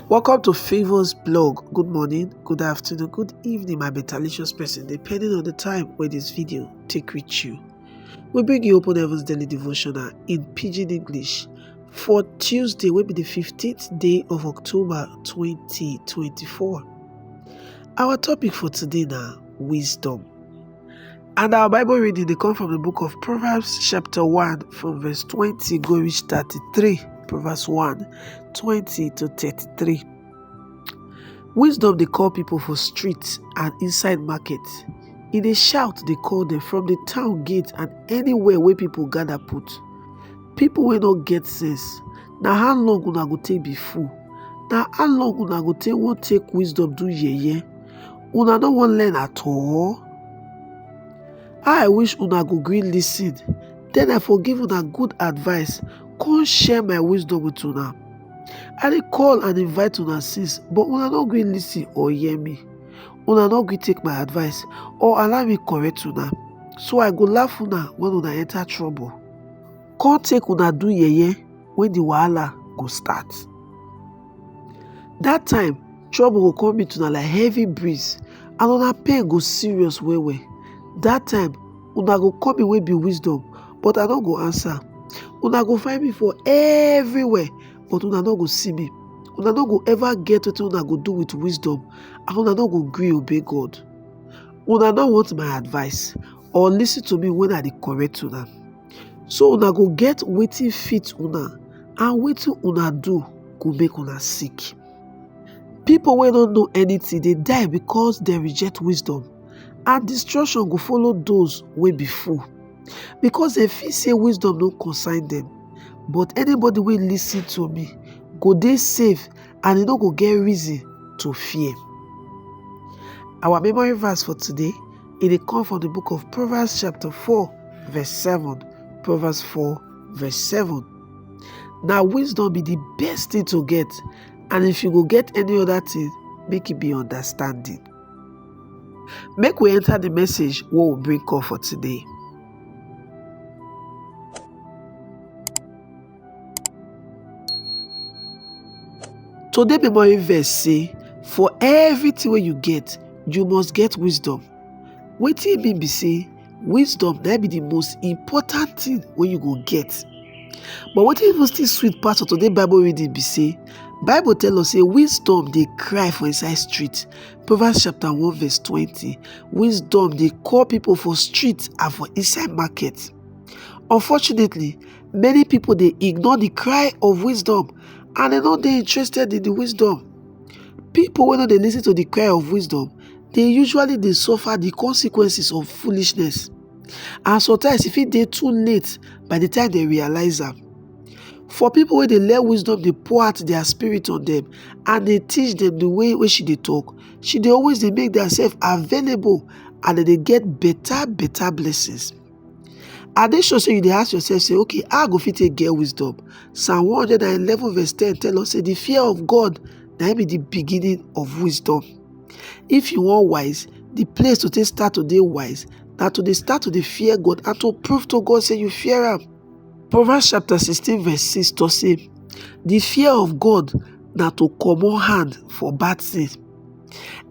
Welcome to Favor's blog. Good morning, good afternoon, good evening, my metalicious person, depending on the time where this video take reach you. We bring you Open Heavens Daily Devotional in Pidgin English for Tuesday, will be the 15th day of October 2024. Our topic for today now, wisdom. And our Bible reading, they come from the book of Proverbs chapter 1 from verse 20 go reach 33. Proverbs 1, 20 to 33. Wisdom they call people for streets and inside market. In a shout they call them from the town gate and anywhere where people gather put. People will not get sense. Now how long una go take be fool? Now how long una go take won't take wisdom do ye? Una no want learn at all. I wish una go gree listen. Then I forgive una good advice. Come share my wisdom with una. I dey call and invite una since, but una no gree listen or hear me. Una no gree take my advice or allow me correct una. So I go laugh una when una enter trouble. Come take una do yeye when the wahala go start. That time, trouble go come meet una like heavy breeze and una pain go serious well. That time, una go come me wey be wisdom, but I no go answer. Una go find me for everywhere, but una no go see me. Una no go ever get wetin una go do with wisdom, and una no go gree obey God. Una no want my advice or listen to me when I dey correct una. So una go get wetin fit una, and wetin una do go make una sick. People wey don't know anything, they die because they reject wisdom, and destruction go follow those wey be fool. Because they feel say wisdom no concern them, but anybody will listen to me go dey safe and e no go get reason to fear. Our memory verse for today, it come from the book of Proverbs chapter 4 verse 7. Proverbs 4 verse 7. Now wisdom be the best thing to get, and if you go get any other thing, make it be understanding. Make we enter the message what we bring up for today. Today memory verse say, for everything wey you get, you must get wisdom. Wetin e mean be say, wisdom na be the most important thing wey you go get. But wetin even still sweet pass for today Bible reading be say, Bible tell us say wisdom dey cry for inside street. Proverbs chapter 1 verse 20. Wisdom dey call people for street and for inside market. Unfortunately, many people dey ignore the cry of wisdom and they no dey interested in the wisdom. People wey no dey listen to the cry of wisdom, they usually dey suffer the consequences of foolishness. And sometimes e fit dey too late by the time they realize am. For people wey dey let wisdom dey pour out their spirit on them and dey teach them the way wey she dey talk, she dey always dey make themselves available and they dey get better blessings. I dey sure say you dey ask yourself say, okay, how I go fit take get wisdom? Psalm 111 verse 10 tell us say the fear of God na be the beginning of wisdom. If you want wise, the place to take start to dey wise na to dey start to dey fear God and to prove to God say you fear am. Proverbs chapter 16 verse 6 to say, the fear of God na to comot hand for bad sin.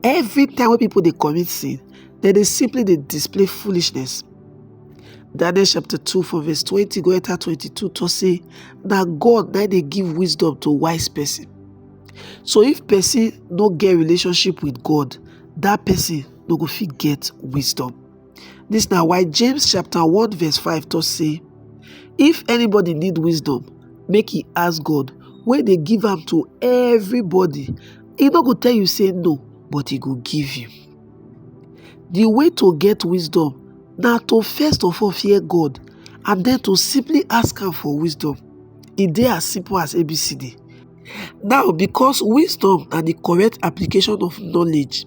Every time when people dey commit sin, then they simply dey display foolishness. Daniel chapter 2 from verse 20 go enter 22 to say, na God na dey give wisdom to wise person. So if person no get relationship with God, that person no go fit get wisdom. This na why James chapter 1 verse 5 to say, if anybody need wisdom, make he ask God, wey dey give am to everybody. He no go tell you say no, but he go give you. The way to get wisdom na to first of all fear God and then to simply ask am for wisdom. E dey as simple as ABCD. Now, because wisdom and the correct application of knowledge,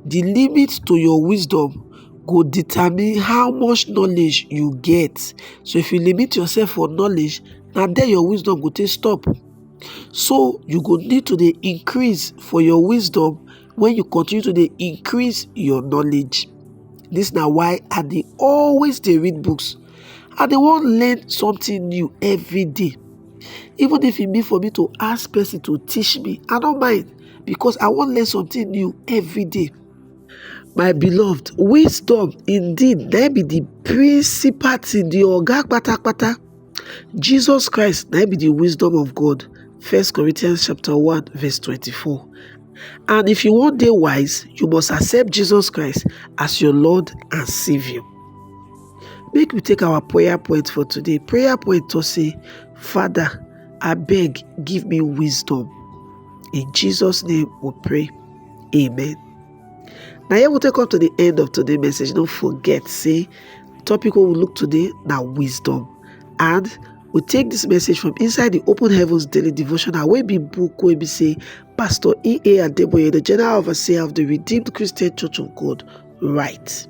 the limit to your wisdom go determine how much knowledge you get. So if you limit yourself for knowledge, na there your wisdom go take stop. So you go need to dey increase for your wisdom when you continue to dey increase your knowledge. This na why I dey always dey read books. I dey wan learn something new every day. Even if it means for me to ask person to teach me, I don't mind, because I want to learn something new every day. My beloved, wisdom indeed, that be the principal thing, the oga kpatakpata. Jesus Christ, that be the wisdom of God. 1 Corinthians chapter 1, verse 24. And if you want to be wise, you must accept Jesus Christ as your Lord and Savior. Make we take our prayer point for today. Prayer point to say, Father, I beg, give me wisdom. In Jesus' name we pray. Amen. Now here we'll take up to the end of today's message. Don't forget, say, topic we will look today now, wisdom. And we take this message from inside the Open Heavens Daily Devotional. We be book where we say Pastor E.A. Adeboye, the General Overseer of the Redeemed Christian Church of God, right.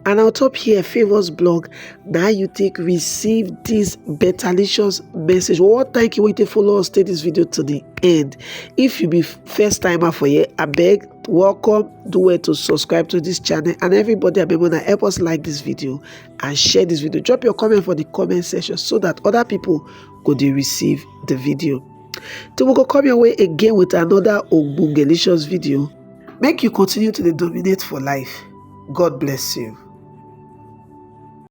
And on top here, Favors blog. Now you take receive this betterlicious message. What thank you waiting follow us. Stay this video to the end. If you be first timer for here, I beg, welcome. Do it to subscribe to this channel, and everybody remember, help us like this video and share this video. Drop your comment for the comment section so that other people could receive the video. Till we go come your way again with another Ogbongelicious video. Make you continue to dominate for life. God bless you.